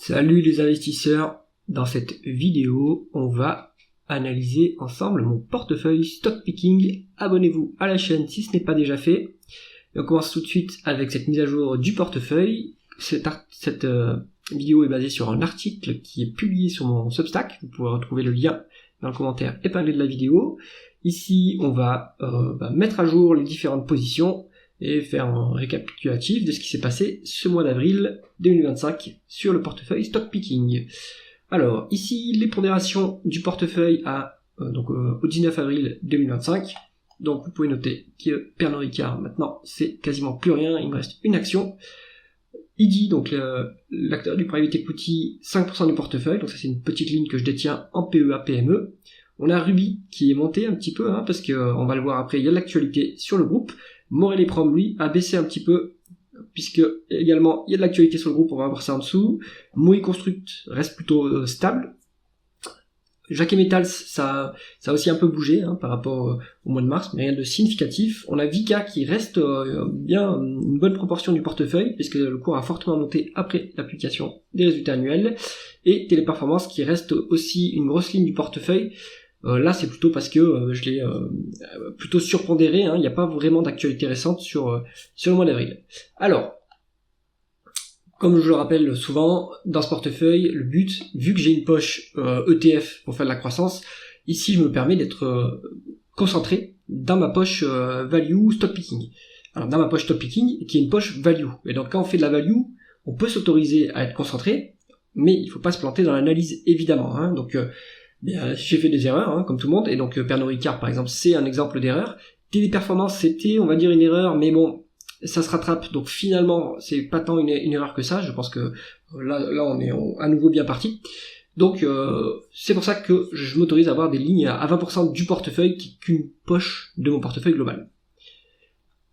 Salut les investisseurs, dans cette vidéo, on va analyser ensemble mon portefeuille stock picking. Abonnez-vous à la chaîne si ce n'est pas déjà fait. Et on commence tout de suite avec cette mise à jour du portefeuille. Cette vidéo est basée sur un article qui est publié sur mon Substack. Vous pouvez retrouver le lien dans le commentaire épinglé de la vidéo. Ici, on va mettre à jour les différentes positions et faire un récapitulatif de ce qui s'est passé ce mois d'avril 2025 sur le portefeuille stock picking. Alors, ici, les pondérations du portefeuille au 19 avril 2025. Donc, vous pouvez noter que Pernod Ricard, maintenant, c'est quasiment plus rien, il me reste une action. IDI, donc l'acteur du private equity, 5% du portefeuille, donc ça c'est une petite ligne que je détiens en PEA-PME. On a Ruby qui est monté un petit peu, parce que on va le voir après, il y a de l'actualité sur le groupe. Morel et Prom, lui, a baissé un petit peu, puisque également il y a de l'actualité sur le groupe, on va voir ça en dessous. Moï Construct reste plutôt stable. Jacquet Metals, ça a aussi un peu bougé par rapport au mois de mars, mais rien de significatif. On a Vicat qui reste bien une bonne proportion du portefeuille, puisque le cours a fortement monté après la publication des résultats annuels. Et Téléperformance qui reste aussi une grosse ligne du portefeuille. Là, c'est plutôt parce que je l'ai plutôt surpondéré. Il n'y a pas vraiment d'actualité récente sur le mois d'avril. Alors, comme je le rappelle souvent, dans ce portefeuille, le but, vu que j'ai une poche ETF pour faire de la croissance, ici je me permets d'être concentré dans ma poche value stock picking. Alors dans ma poche stock picking, qui est une poche value. Et donc quand on fait de la value, on peut s'autoriser à être concentré, mais il faut pas se planter dans l'analyse évidemment. Donc j'ai fait des erreurs, comme tout le monde, et donc Pernod Ricard par exemple, c'est un exemple d'erreur. Téléperformance, c'était, on va dire, une erreur, mais bon, ça se rattrape, donc finalement c'est pas tant une erreur que ça. Je pense que là on est à nouveau bien parti, donc c'est pour ça que je m'autorise à avoir des lignes à 20% du portefeuille qui est qu'une poche de mon portefeuille global.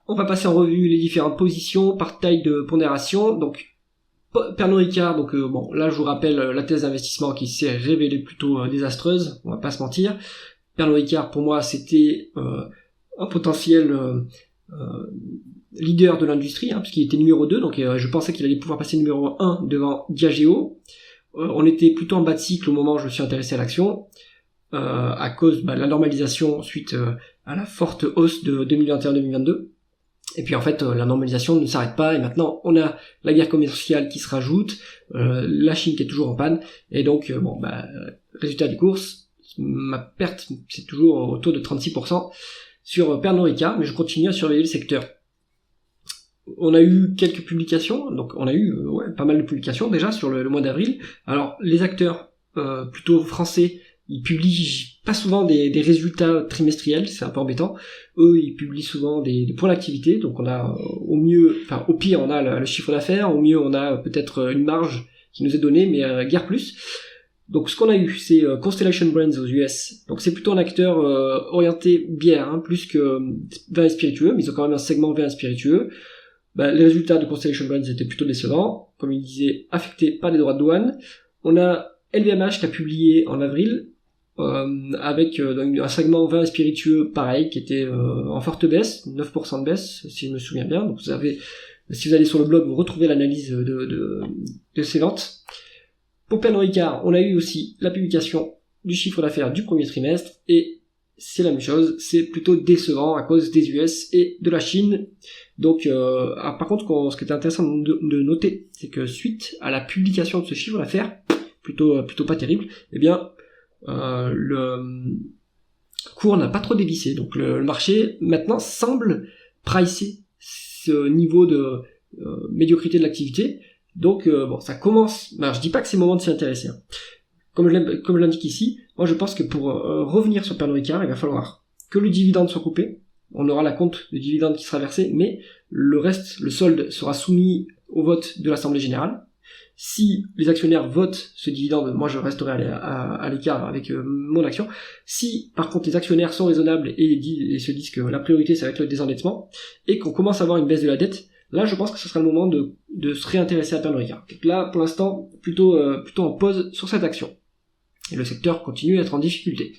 On va passer en revue les différentes positions par taille de pondération. Donc Pernod Ricard, donc là je vous rappelle la thèse d'investissement qui s'est révélée plutôt désastreuse, on va pas se mentir. Pernod Ricard pour moi c'était un potentiel leader de l'industrie, puisqu'il était numéro 2, donc je pensais qu'il allait pouvoir passer numéro 1 devant Diageo. On était plutôt en bas de cycle au moment où je me suis intéressé à l'action, à cause de la normalisation suite à la forte hausse de 2021-2022. Et puis en fait, la normalisation ne s'arrête pas, et maintenant on a la guerre commerciale qui se rajoute, la Chine qui est toujours en panne, et donc résultat des courses, ma perte c'est toujours au taux de 36% sur Pernod Ricard, mais je continue à surveiller le secteur. On a eu quelques publications, donc on a eu pas mal de publications déjà sur le mois d'avril. Alors les acteurs plutôt français, ils publient pas souvent des résultats trimestriels, c'est un peu embêtant. Eux, ils publient souvent des points d'activité, donc on a au pire on a le chiffre d'affaires, au mieux on a peut-être une marge qui nous est donnée, mais guère plus. Donc ce qu'on a eu, c'est Constellation Brands aux US. Donc c'est plutôt un acteur orienté bière, plus que vin et spiritueux, mais ils ont quand même un segment vin et spiritueux. Les résultats de Constellation Brands étaient plutôt décevants, comme il disait, affectés par des droits de douane. On a LVMH qui a publié en avril, avec un segment vin et spiritueux pareil, qui était en forte baisse, 9% de baisse, si je me souviens bien. Donc si vous allez sur le blog, vous retrouvez l'analyse de ces ventes. Pour Pernod Ricard, on a eu aussi la publication du chiffre d'affaires du premier trimestre, et c'est la même chose, c'est plutôt décevant à cause des US et de la Chine. Donc, par contre, ce qui était intéressant de noter, c'est que suite à la publication de ce chiffre d'affaires, plutôt pas terrible, le cours n'a pas trop dévissé. Donc le marché maintenant semble pricer ce niveau de médiocrité de l'activité. Donc ça commence. Alors je dis pas que c'est le moment de s'y intéresser. Comme je l'indique ici, moi je pense que pour revenir sur Pernod Ricard, il va falloir que le dividende soit coupé. On aura la compte de dividende qui sera versée, mais le reste, le solde, sera soumis au vote de l'Assemblée Générale. Si les actionnaires votent ce dividende, moi je resterai à l'écart avec mon action. Si par contre les actionnaires sont raisonnables et se disent que la priorité ça va être le désendettement, et qu'on commence à avoir une baisse de la dette, là je pense que ce sera le moment de se réintéresser à Pernod Ricard. Donc là pour l'instant plutôt en pause sur cette action. Et le secteur continue à être en difficulté.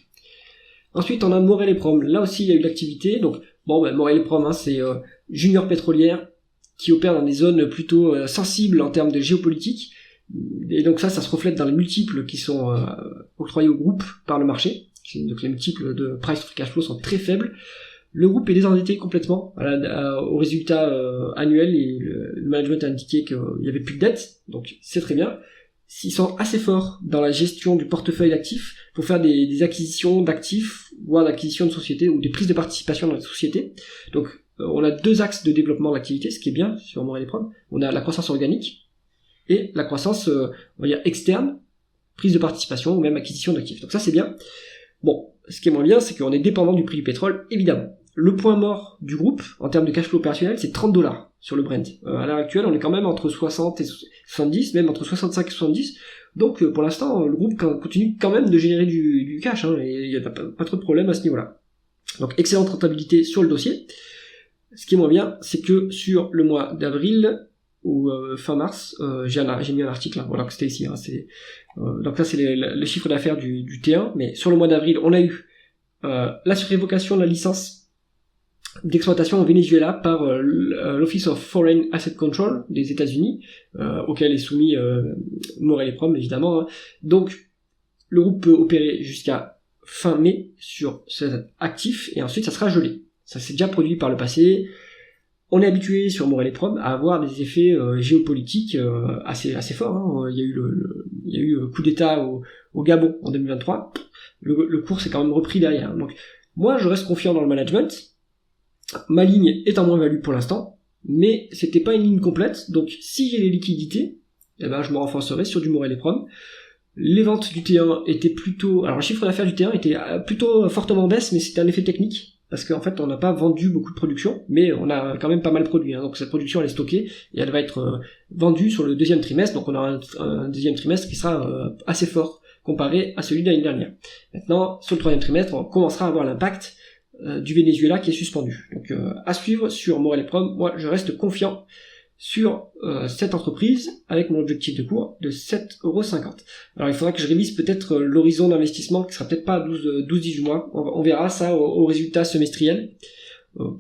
Ensuite on a Morel et Prom, là aussi il y a eu de l'activité. Donc Morel et Prom, c'est junior pétrolière qui opère dans des zones plutôt sensibles en termes de géopolitique. Et donc ça se reflète dans les multiples qui sont octroyés au groupe par le marché. Donc les multiples de price to free cash flow sont très faibles. Le groupe est désendetté complètement. Au résultat annuel, et le management a indiqué qu'il n'y avait plus de dette, donc c'est très bien. Ils sont assez forts dans la gestion du portefeuille d'actifs pour faire des acquisitions d'actifs, voire d'acquisitions de sociétés ou des prises de participation dans les sociétés. Donc on a 2 axes de développement d'activité, ce qui est bien sur Morel et Prom. On a la croissance organique et la croissance on va dire externe, prise de participation ou même acquisition d'actifs. Donc ça c'est bien. Bon, ce qui est moins bien, c'est qu'on est dépendant du prix du pétrole, évidemment. Le point mort du groupe, en termes de cash flow opérationnel, c'est $30 sur le Brent. À l'heure actuelle, on est quand même entre 60 et 70, même entre 65 et 70. Donc, pour l'instant, le groupe continue quand même de générer du cash, hein, et il n'y a pas trop de problème à ce niveau-là. Donc, excellente rentabilité sur le dossier. Ce qui est moins bien, c'est que sur le mois d'avril, ou fin mars, j'ai mis un article, hein, voilà, que c'était ici, hein, donc là c'est le chiffre d'affaires du T1, mais sur le mois d'avril, on a eu la révocation de la licence d'exploitation au Venezuela par l'Office of Foreign Asset Control des États-Unis, auquel est soumis Morel et Prom, évidemment. Hein. Donc, le groupe peut opérer jusqu'à fin mai sur cet actif, et ensuite ça sera gelé. Ça s'est déjà produit par le passé. On est habitué sur Morel et Prom à avoir des effets géopolitiques assez forts. Hein. Il y a eu coup d'État au Gabon en 2023. Le cours s'est quand même repris derrière. Donc, moi, je reste confiant dans le management. Ma ligne est en moins-value pour l'instant, mais c'était pas une ligne complète, donc si j'ai les liquidités, eh ben, je me renforcerai sur du Morel et Prom. Les ventes du T1 étaient plutôt... Alors le chiffre d'affaires du T1 était plutôt fortement en baisse, mais c'était un effet technique, parce qu'en fait on n'a pas vendu beaucoup de production, mais on a quand même pas mal produit, hein, donc cette production elle est stockée, et elle va être vendue sur le deuxième trimestre, donc on a un deuxième trimestre qui sera assez fort comparé à celui de l'année dernière. Maintenant, sur le troisième trimestre, on commencera à avoir l'impact du Venezuela qui est suspendu. Donc à suivre sur Morel et Prom, moi je reste confiant sur cette entreprise avec mon objectif de cours de 7,50€. Alors il faudra que je révise peut-être l'horizon d'investissement qui sera peut-être pas à 12-18 mois, on verra ça au résultat semestriel.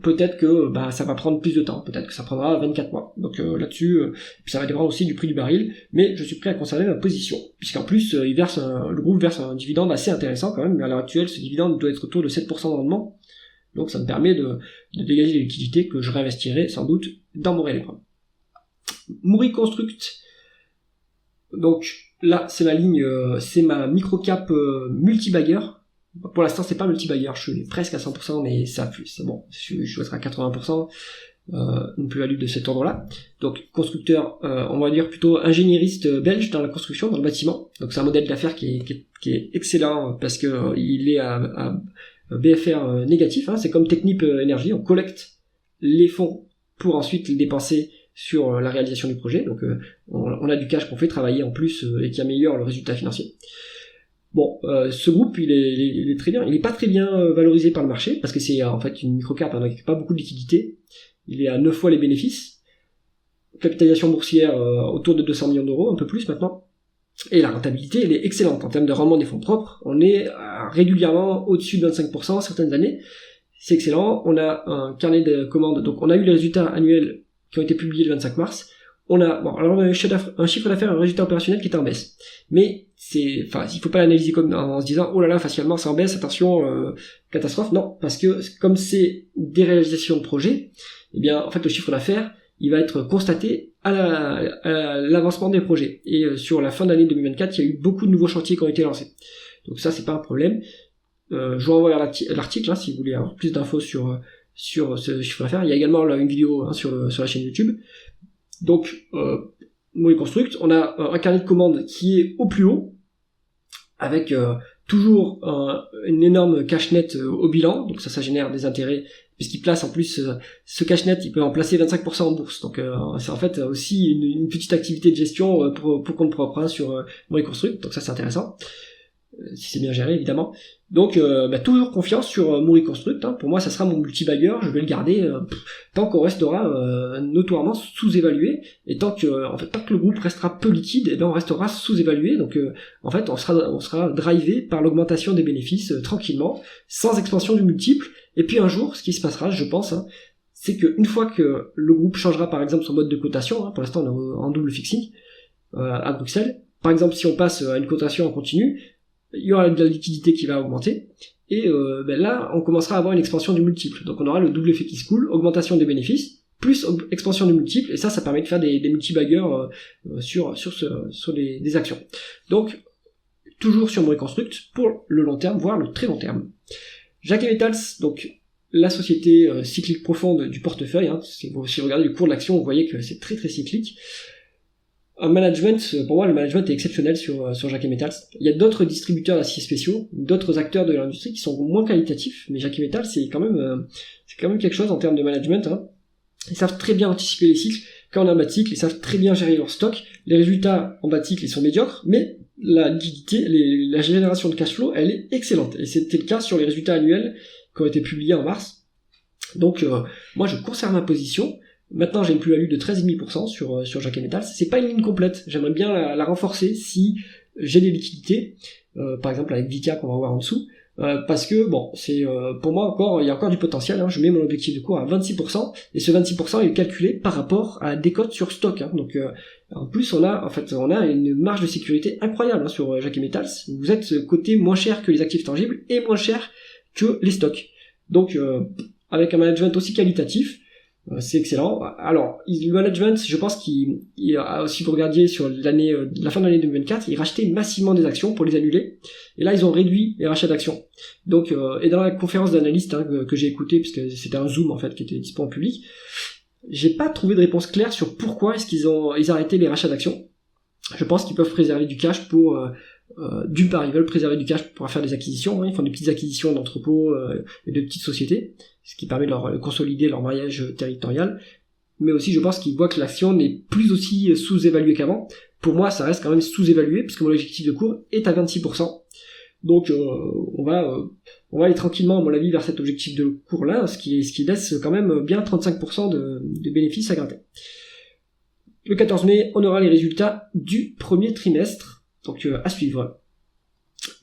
Peut-être que ça va prendre plus de temps, peut-être que ça prendra 24 mois. Donc là-dessus, ça va dépendre aussi du prix du baril, mais je suis prêt à conserver ma position, puisqu'en plus le groupe verse un dividende assez intéressant quand même, mais à l'heure actuelle ce dividende doit être autour de 7% de rendement, donc ça me permet de dégager des liquidités que je réinvestirai sans doute dans Morel et Prom. Mouri Construct, donc là c'est ma ligne, c'est ma microcap multibagger. Pour l'instant c'est pas multibagger, je suis presque à 100%, mais ça plus, bon, je dois être à 80%, une plus-value de cet ordre-là. Donc constructeur, on va dire plutôt ingénieriste belge dans la construction, dans le bâtiment. Donc c'est un modèle d'affaires qui est excellent parce que il est à BFR négatif, hein. C'est comme Technip Énergie, on collecte les fonds pour ensuite les dépenser sur la réalisation du projet. Donc on a du cash qu'on fait travailler en plus et qui améliore le résultat financier. Bon, ce groupe, il est très bien. Il est pas très bien valorisé par le marché parce que c'est en fait une microcap, hein, donc il n'y a pas beaucoup de liquidité. Il est à 9 fois les bénéfices. Capitalisation boursière autour de 200 millions d'euros, un peu plus maintenant. Et la rentabilité, elle est excellente en termes de rendement des fonds propres. On est régulièrement au-dessus de 25% certaines années. C'est excellent. On a un carnet de commandes. Donc on a eu les résultats annuels qui ont été publiés le 25 mars. On a un chiffre d'affaires, un résultat opérationnel qui est en baisse. Mais il faut pas l'analyser comme en se disant, oh là là, facialement c'est en baisse, attention, catastrophe. Non, parce que comme c'est des réalisations de projets, eh bien, en fait, le chiffre d'affaires, il va être constaté à l'avancement des projets. Et sur la fin d'année 2024, il y a eu beaucoup de nouveaux chantiers qui ont été lancés. Donc ça, c'est pas un problème. Je vous renvoie à l'article, hein, si vous voulez avoir plus d'infos sur ce chiffre d'affaires. Il y a également là, une vidéo sur la chaîne YouTube. Donc, Mouri Construct, on a un carnet de commandes qui est au plus haut, avec toujours une énorme cash net au bilan, donc ça génère des intérêts, puisqu'il place en plus ce cash net, il peut en placer 25% en bourse, donc c'est en fait aussi une petite activité de gestion pour compte propre, hein, sur Mouri Construct, donc ça c'est intéressant, si c'est bien géré évidemment. Donc toujours confiance sur Mouri Construct, hein. Pour moi ça sera mon multibagger, je vais le garder tant qu'on restera notoirement sous-évalué, et tant que le groupe restera peu liquide, et on restera sous-évalué. Donc en fait on sera drivé par l'augmentation des bénéfices tranquillement, sans expansion du multiple. Et puis un jour, ce qui se passera, je pense, hein, c'est qu'une fois que le groupe changera par exemple son mode de cotation, hein, pour l'instant on est en double fixing, à Bruxelles. Par exemple, si on passe à une cotation en continu, il y aura de la liquidité qui va augmenter, et là, on commencera à avoir une expansion du multiple. Donc on aura le double effet qui se coule, augmentation des bénéfices, plus expansion du multiple, et ça permet de faire des multi-baggers sur des actions. Donc, toujours sur mon reconstruct pour le long terme, voire le très long terme. Jacquet Metals, donc la société cyclique profonde du portefeuille, si vous regardez le cours de l'action, vous voyez que c'est très très cyclique. Un management, pour moi le management est exceptionnel sur Jacquet Metals. Il y a d'autres distributeurs d'aciers spéciaux, d'autres acteurs de l'industrie qui sont moins qualitatifs, mais Jacquet Metals c'est quand même quelque chose en termes de management. Ils savent très bien anticiper les cycles. Quand on a un bas de cycle, ils savent très bien gérer leur stock. Les résultats en bas de cycle, ils sont médiocres, mais la liquidité, la génération de cash flow, elle est excellente. Et c'était le cas sur les résultats annuels qui ont été publiés en mars. Donc, moi, je conserve ma position. Maintenant, j'ai une plus-value de 13,5% sur Jacquet Metals. C'est pas une ligne complète. J'aimerais bien la renforcer si j'ai des liquidités. Par exemple, avec Vika qu'on va voir en dessous. Parce que bon, c'est pour moi il y a encore du potentiel. Je mets mon objectif de cours à 26%, et ce 26% il est calculé par rapport à la décote sur stock. Donc en plus on a une marge de sécurité incroyable sur Jacquet Metals. Vous êtes coté moins cher que les actifs tangibles et moins cher que les stocks. Donc avec un management aussi qualitatif, c'est excellent. Alors, le management, je pense qu'il a, si vous regardiez sur la fin de l'année 2024, ils rachetaient massivement des actions pour les annuler. Et là, ils ont réduit les rachats d'actions. Donc, et dans la conférence d'analystes que j'ai écoutée, puisque c'était un Zoom en fait qui était disponible en public, j'ai pas trouvé de réponse claire sur pourquoi est-ce qu'ils ont arrêté les rachats d'actions. Je pense qu'ils peuvent préserver du cash pour d'une part, ils veulent préserver du cash pour faire des acquisitions. Ils font des petites acquisitions d'entrepôts et de petites sociétés, ce qui permet de leur consolider leur maillage territorial. Mais aussi, je pense qu'ils voient que l'action n'est plus aussi sous-évaluée qu'avant. Pour moi, ça reste quand même sous-évalué, puisque mon objectif de cours est à 26%. Donc, on va aller tranquillement, à mon avis, vers cet objectif de cours-là, ce qui laisse quand même bien 35% de bénéfices à gratter. Le 14 mai, on aura les résultats du premier trimestre. Donc à suivre.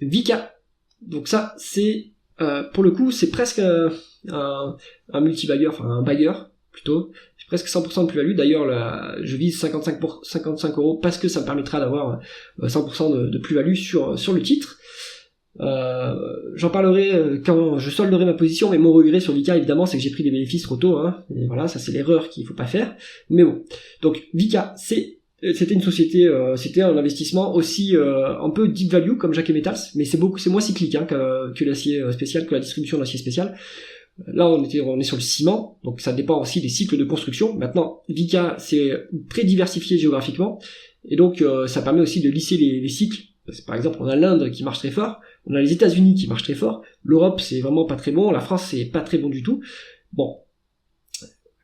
Vika. Donc ça, c'est pour le coup, c'est presque un multi-bagger, enfin un bagger plutôt. C'est presque 100% de plus-value. D'ailleurs, je vise 55 € parce que ça me permettra d'avoir 100% de plus-value sur le titre. J'en parlerai quand je solderai ma position, mais mon regret sur Vika évidemment c'est que j'ai pris des bénéfices trop tôt, et voilà, ça c'est l'erreur qu'il faut pas faire. Mais bon, donc Vika, c'était une société, c'était un investissement aussi un peu deep value comme Jacquet Metals, mais c'est moins cyclique que l'acier spécial, que la distribution d'acier spécial. Là on est sur le ciment, donc ça dépend aussi des cycles de construction. Maintenant Vika c'est très diversifié géographiquement, et donc ça permet aussi de lisser les cycles. Par exemple on a l'Inde qui marche très fort, on a les États-Unis qui marchent très fort, l'Europe c'est vraiment pas très bon, la France c'est pas très bon du tout. Bon,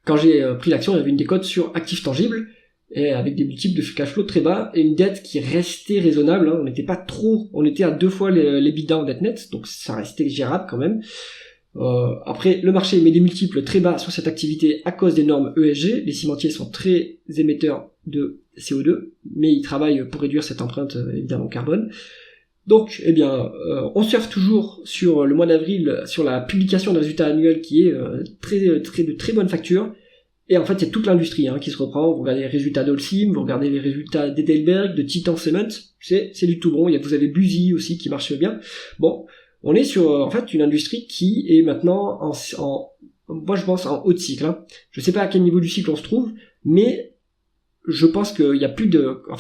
quand j'ai pris l'action il y avait une décote sur actifs tangibles, et avec des multiples de cash flow très bas, et une dette qui restait raisonnable, on était à 2 fois les EBITDA en dette nette, donc ça restait gérable quand même. Après, le marché met des multiples très bas sur cette activité à cause des normes ESG, les cimentiers sont très émetteurs de CO2, mais ils travaillent pour réduire cette empreinte évidemment carbone. Donc, on surfe toujours sur le mois d'avril, sur la publication des résultats annuels qui est de très bonne facture. Et en fait, c'est toute l'industrie qui se reprend. Vous regardez les résultats d'Holcim, vous regardez les résultats d'Edelberg, de Titan Cement, c'est du tout bon. Vous avez Buzy aussi qui marche bien. Bon, on est sur en fait une industrie qui est maintenant moi je pense en haut de cycle. Je sais pas à quel niveau du cycle on se trouve, mais je pense qu'il y a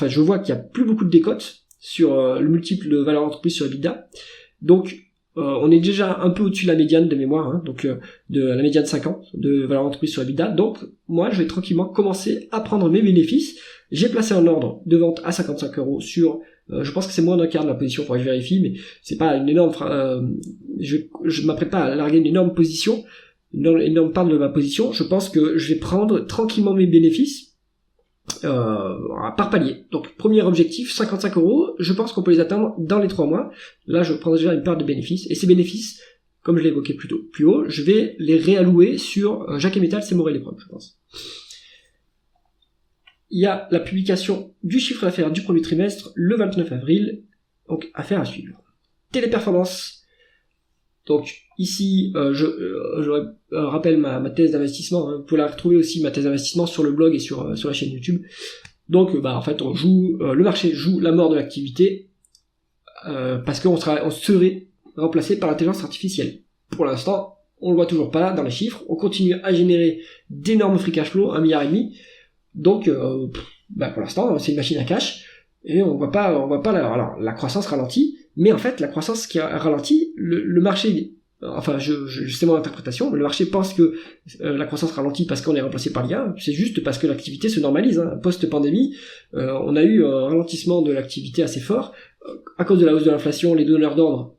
je vois qu'il y a plus beaucoup de décotes sur le multiple de valeur d'entreprise sur EBITDA. Donc on est déjà un peu au-dessus de la médiane de mémoire, donc de la médiane 5 ans de valeur d'entreprise sur EBITDA. Donc moi je vais tranquillement commencer à prendre mes bénéfices. J'ai placé un ordre de vente à 55 € sur, je pense que c'est moins d'un quart de la position, faudrait que je vérifie, mais c'est pas une énorme, je m'apprête pas à larguer une énorme position, une énorme part de ma position. Je pense que je vais prendre tranquillement mes bénéfices par palier. Donc premier objectif 55 €, je pense qu'on peut les atteindre dans les 3 mois. Là je prends déjà une part de bénéfices, et ces bénéfices, comme je l'ai évoqué plus haut, je vais les réallouer sur Jacquet Metals et Morel Épreuve, je pense. Il y a la publication du chiffre d'affaires du premier trimestre le 29 avril, donc affaire à suivre. Téléperformance. Donc ici, je rappelle ma thèse d'investissement. Vous pouvez la retrouver aussi, ma thèse d'investissement, sur le blog et sur la chaîne YouTube. Donc en fait le marché joue la mort de l'activité parce qu'on serait remplacé par l'intelligence artificielle. Pour l'instant, on le voit toujours pas dans les chiffres, on continue à générer d'énormes free cash flow, 1,5 milliard. Donc pour l'instant, c'est une machine à cash et on voit pas alors la croissance ralentit, mais en fait la croissance qui a ralenti, le marché, enfin c'est mon interprétation, le marché pense que la croissance ralentit parce qu'on est remplacé par l'IA, c'est juste parce que l'activité se normalise, hein. Post-pandémie, on a eu un ralentissement de l'activité assez fort, à cause de la hausse de l'inflation, les donneurs d'ordre,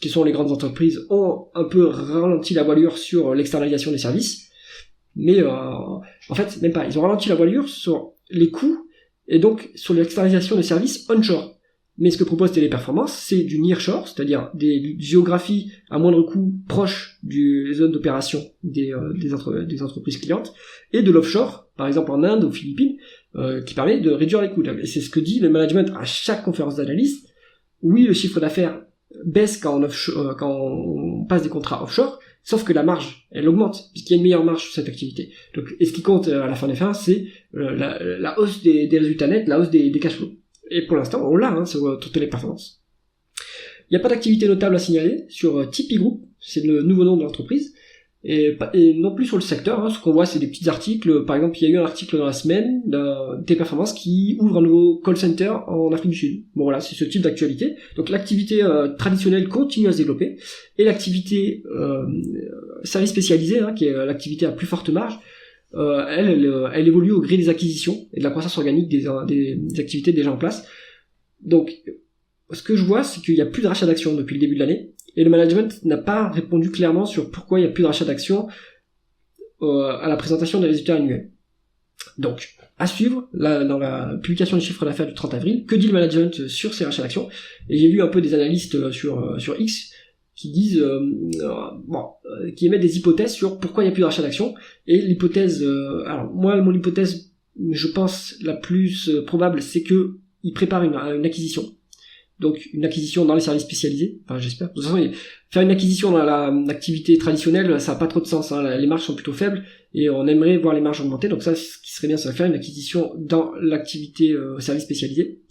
qui sont les grandes entreprises, ont un peu ralenti la voilure sur l'externalisation des services, mais en fait même pas, ils ont ralenti la voilure sur les coûts et donc sur l'externalisation des services onshore. Mais ce que propose Téléperformance, c'est du nearshore, c'est-à-dire des géographies à moindre coût proches des zones d'opération des entreprises clientes, et de l'offshore, par exemple en Inde, aux Philippines, qui permet de réduire les coûts. Et c'est ce que dit le management à chaque conférence d'analyse. Oui, le chiffre d'affaires baisse quand on passe des contrats offshore, sauf que la marge, elle augmente, puisqu'il y a une meilleure marge sur cette activité. Donc, et ce qui compte à la fin des fins, c'est la hausse des résultats nets, la hausse des cash flows. Et pour l'instant, on l'a sur Téléperformance. Il n'y a pas d'activité notable à signaler sur Tipeee Group, c'est le nouveau nom de l'entreprise, et non plus sur le secteur, hein. Ce qu'on voit, c'est des petits articles. Par exemple, il y a eu un article dans la semaine de Téléperformance qui ouvre un nouveau call center en Afrique du Sud. Bon voilà, c'est ce type d'actualité. Donc l'activité traditionnelle continue à se développer, et l'activité service spécialisé, hein, qui est l'activité à plus forte marge, elle évolue au gré des acquisitions et de la croissance organique des activités déjà en place. Donc, ce que je vois, c'est qu'il n'y a plus de rachat d'actions depuis le début de l'année, et le management n'a pas répondu clairement sur pourquoi il n'y a plus de rachat d'actions à la présentation des résultats annuels. Donc, à suivre, dans la publication du chiffre d'affaires du 30 avril, que dit le management sur ces rachats d'actions. Et j'ai vu un peu des analystes sur X qui disent qui émettent des hypothèses sur pourquoi il n'y a plus de rachat d'actions. Et l'hypothèse, alors moi, mon hypothèse, je pense la plus probable, c'est que ils préparent une acquisition. Donc une acquisition dans les services spécialisés, enfin j'espère. De toute façon, faire une acquisition dans l'activité traditionnelle, ça n'a pas trop de sens, hein. Les marges sont plutôt faibles et on aimerait voir les marges augmenter. Donc ça, ce qui serait bien, c'est de faire une acquisition dans l'activité services spécialisés.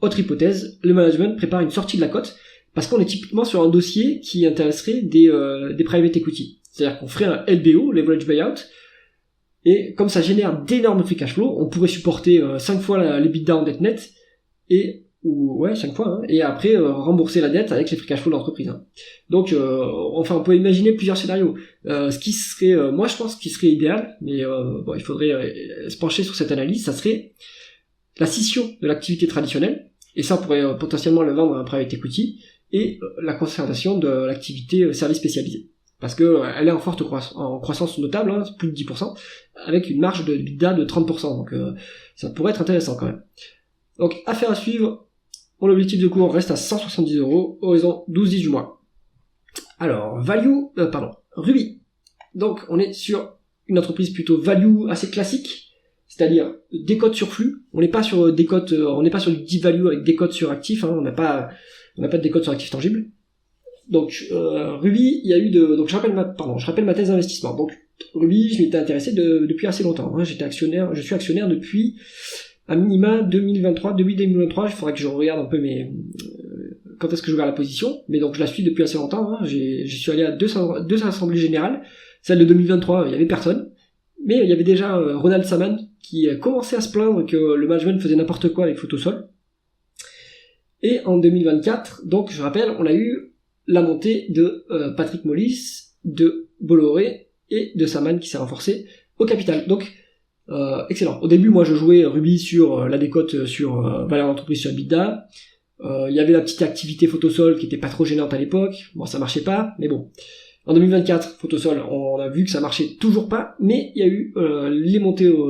Autre hypothèse, le management prépare une sortie de la cote, parce qu'on est typiquement sur un dossier qui intéresserait des private equity. C'est-à-dire qu'on ferait un LBO, leverage buyout, et comme ça génère d'énormes free cash flow, on pourrait supporter 5 fois l'EBITDA en dette nette, 5 fois, hein, et après rembourser la dette avec les free cash flow de l'entreprise. Hein. Donc, on peut imaginer plusieurs scénarios. Ce qui serait, moi je pense qu'il serait idéal, mais il faudrait se pencher sur cette analyse, ça serait la scission de l'activité traditionnelle, et ça on pourrait potentiellement le vendre à un private equity, et la conservation de l'activité service spécialisé. Parce que elle est en forte croissance notable, hein, plus de 10%, avec une marge de EBITDA de 30%, donc ça pourrait être intéressant quand même. Donc, affaire à suivre. Mon objectif de cours reste à 170€, horizon 12-10 du mois. Alors, Ruby. Donc, on est sur une entreprise plutôt value assez classique, c'est-à-dire décote sur flux. On n'est pas sur décote, on n'est pas sur du deep value avec décote sur actif, hein, on n'a pas de décote sur actif tangible. Donc, Ruby, il y a eu donc je rappelle ma thèse d'investissement. Donc, Ruby, je m'étais intéressé depuis assez longtemps, hein. Je suis actionnaire depuis à minima 2023, début 2023, il faudrait que je regarde un peu quand est-ce que je regarde la position, mais donc je la suis depuis assez longtemps, hein. J'y suis allé à deux assemblées générales, celle de 2023, il y avait personne, mais il y avait déjà Ronald Saman qui commençait à se plaindre que le management faisait n'importe quoi avec Photosol. Et en 2024, donc je rappelle, on a eu la montée de Patrick Mollis, de Bolloré et de Saman qui s'est renforcé au capital. Donc excellent. Au début, moi, je jouais Ruby sur la décote sur valeur d'entreprise sur EBITDA. Il y avait la petite activité Photosol qui était pas trop gênante à l'époque. Bon, ça marchait pas, mais bon. En 2024, Photosol, on a vu que ça marchait toujours pas, mais il y a eu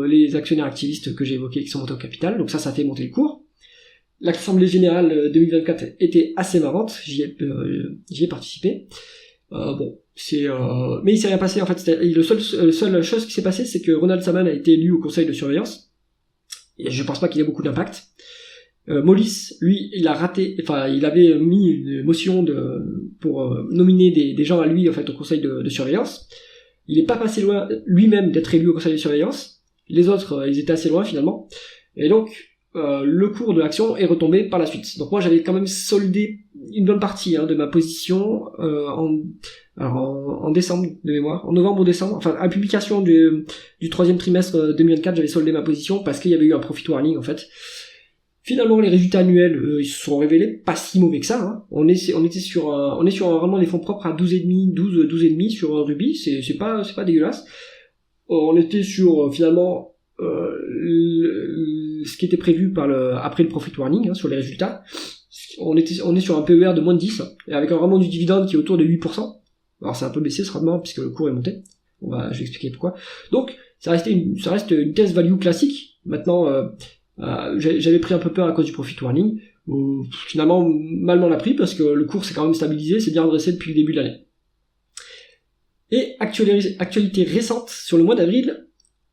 les actionnaires activistes que j'ai évoqués qui sont montés au capital, donc ça fait monter le cours. L'Assemblée Générale 2024 était assez marrante, j'y ai participé. Mais il s'est rien passé en fait. La seule chose qui s'est passée, c'est que Ronald Saman a été élu au conseil de surveillance. Et je pense pas qu'il ait beaucoup d'impact. Mollis, lui, il avait mis une motion pour nominer des gens à lui en fait au conseil de surveillance. Il est pas passé loin lui-même d'être élu au conseil de surveillance. Les autres, ils étaient assez loin finalement. Et donc, le cours de l'action est retombé par la suite. Donc moi j'avais quand même soldé une bonne partie de ma position en décembre de mémoire, en novembre ou décembre, enfin à la publication du troisième trimestre 2024, j'avais soldé ma position parce qu'il y avait eu un profit warning en fait. Finalement les résultats annuels ils se sont révélés pas si mauvais que ça. Hein. On est sur un rendement des fonds propres à 12,5 sur Ruby, c'est pas dégueulasse. On était sur finalement ce qui était prévu après le profit warning sur les résultats. On est sur un PER de moins de 10 et avec un rendement du dividende qui est autour de 8%. Alors c'est un peu baissé ce rendement puisque le cours est monté. Je vais expliquer pourquoi. Donc ça reste une test value classique. Maintenant j'avais pris un peu peur à cause du profit warning. Finalement mal m'en a pris parce que le cours s'est quand même stabilisé, c'est bien redressé depuis le début de l'année. Et actualité récente sur le mois d'avril,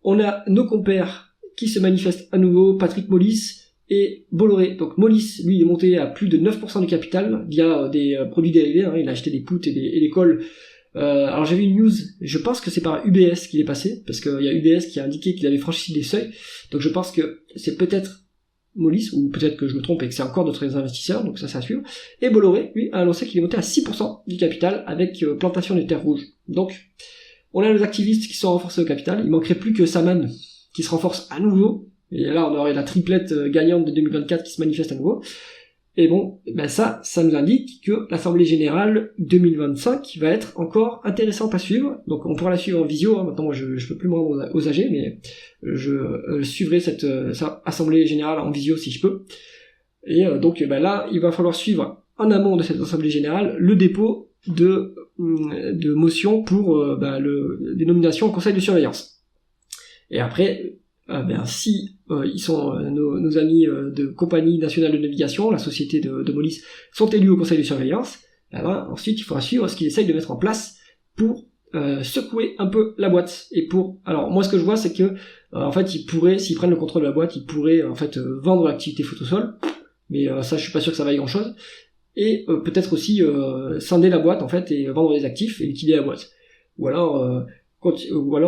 on a nos compères qui se manifestent à nouveau, Patrick Molis et Bolloré. Donc Molis, lui, il est monté à plus de 9% du capital via des produits dérivés, il a acheté des puts et des calls. Alors j'ai vu une news, je pense que c'est par UBS qu'il est passé, parce qu'il y a UBS qui a indiqué qu'il avait franchi des seuils, donc je pense que c'est peut-être Molis, ou peut-être que je me trompe et que c'est encore d'autres investisseurs, donc ça c'est à suivre. Et Bolloré, lui, a annoncé qu'il est monté à 6% du capital avec plantation des terres rouges. Donc, on a les activistes qui sont renforcés au capital, il manquerait plus que Saman qui se renforce à nouveau, et là on aurait la triplette gagnante de 2024 qui se manifeste à nouveau. Et bon, ça nous indique que l'Assemblée Générale 2025 va être encore intéressante à suivre. Donc on pourra la suivre en visio, maintenant moi je peux plus me rendre aux AG, mais je suivrai cette Assemblée Générale en visio si je peux. Et donc là, il va falloir suivre en amont de cette Assemblée Générale le dépôt de motions pour des nominations au Conseil de surveillance. Et après, si ils sont nos amis de Compagnie Nationale de Navigation, la société de Molis, sont élus au Conseil de surveillance, ensuite il faudra suivre ce qu'ils essayent de mettre en place pour secouer un peu la boîte. Alors moi ce que je vois c'est que en fait ils pourraient, s'ils prennent le contrôle de la boîte, ils pourraient en fait vendre l'activité Photosol, mais ça je suis pas sûr que ça vaille grand chose. Et peut-être aussi scinder la boîte en fait et vendre les actifs et liquider la boîte. Ou alors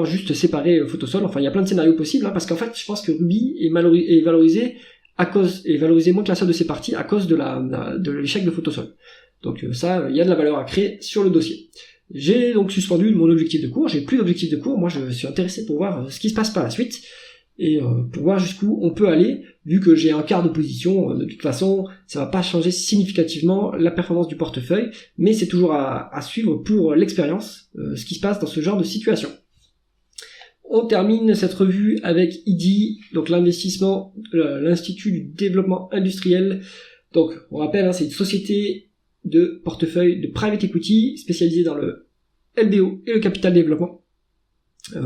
juste séparer Photosol. Enfin il y a plein de scénarios possibles parce qu'en fait je pense que Ruby est valorisé moins que la somme de ses parties à cause de l'échec de Photosol. Donc ça il y a de la valeur à créer sur le dossier. J'ai donc suspendu mon objectif de cours, j'ai plus d'objectif de cours, moi je suis intéressé pour voir ce qui se passe par la suite et pour voir jusqu'où on peut aller, vu que j'ai un quart de position, de toute façon ça va pas changer significativement la performance du portefeuille, mais c'est toujours à suivre pour l'expérience, ce qui se passe dans ce genre de situation. On termine cette revue avec IDI, donc l'Institut du développement industriel. Donc on rappelle, c'est une société de portefeuille de private equity spécialisée dans le LBO et le capital développement.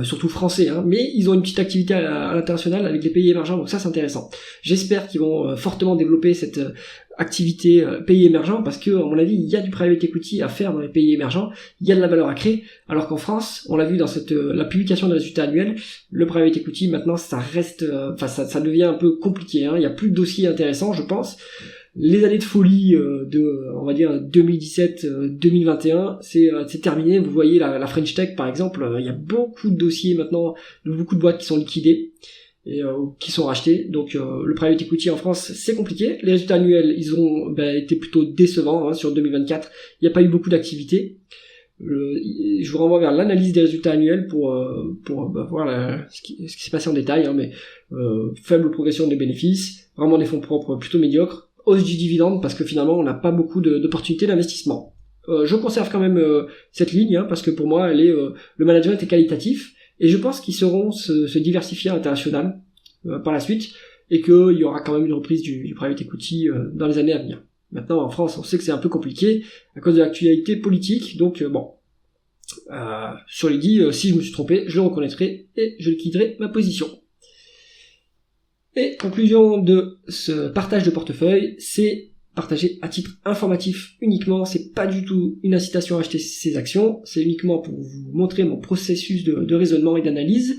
Surtout français, mais ils ont une petite activité à l'international avec les pays émergents, donc ça c'est intéressant. J'espère qu'ils vont fortement développer cette activité pays émergents, parce que à mon avis il y a du private equity à faire dans les pays émergents, il y a de la valeur à créer, alors qu'en France, on l'a vu dans la publication des résultats annuels, le private equity maintenant ça reste, ça devient un peu compliqué, il y a plus de dossiers intéressants je pense. Les années de folie on va dire 2017-2021, c'est terminé. Vous voyez la French Tech par exemple, il y a beaucoup de dossiers maintenant, beaucoup de boîtes qui sont liquidées et qui sont rachetées. Donc le private equity en France, c'est compliqué. Les résultats annuels, ils ont été plutôt décevants sur 2024. Il n'y a pas eu beaucoup d'activité. Je vous renvoie vers l'analyse des résultats annuels pour voir ce qui s'est passé en détail, mais faible progression des bénéfices, vraiment des fonds propres plutôt médiocres, hausse du dividende parce que finalement on n'a pas beaucoup d'opportunités d'investissement. Je conserve quand même cette ligne parce que pour moi le management est qualitatif et je pense qu'ils sauront se diversifier à l'international par la suite et qu'il y aura quand même une reprise du private equity dans les années à venir. Maintenant en France on sait que c'est un peu compliqué à cause de l'actualité politique, donc sur les 10, si je me suis trompé je le reconnaîtrai et je liquiderai ma position. Et conclusion de ce partage de portefeuille, c'est partagé à titre informatif uniquement, c'est pas du tout une incitation à acheter ces actions, c'est uniquement pour vous montrer mon processus de raisonnement et d'analyse.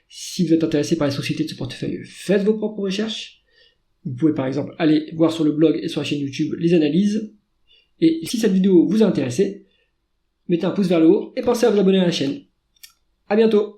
Si vous êtes intéressé par les sociétés de ce portefeuille, faites vos propres recherches. Vous pouvez par exemple aller voir sur le blog et sur la chaîne YouTube les analyses. Et si cette vidéo vous a intéressé, mettez un pouce vers le haut et pensez à vous abonner à la chaîne. À bientôt!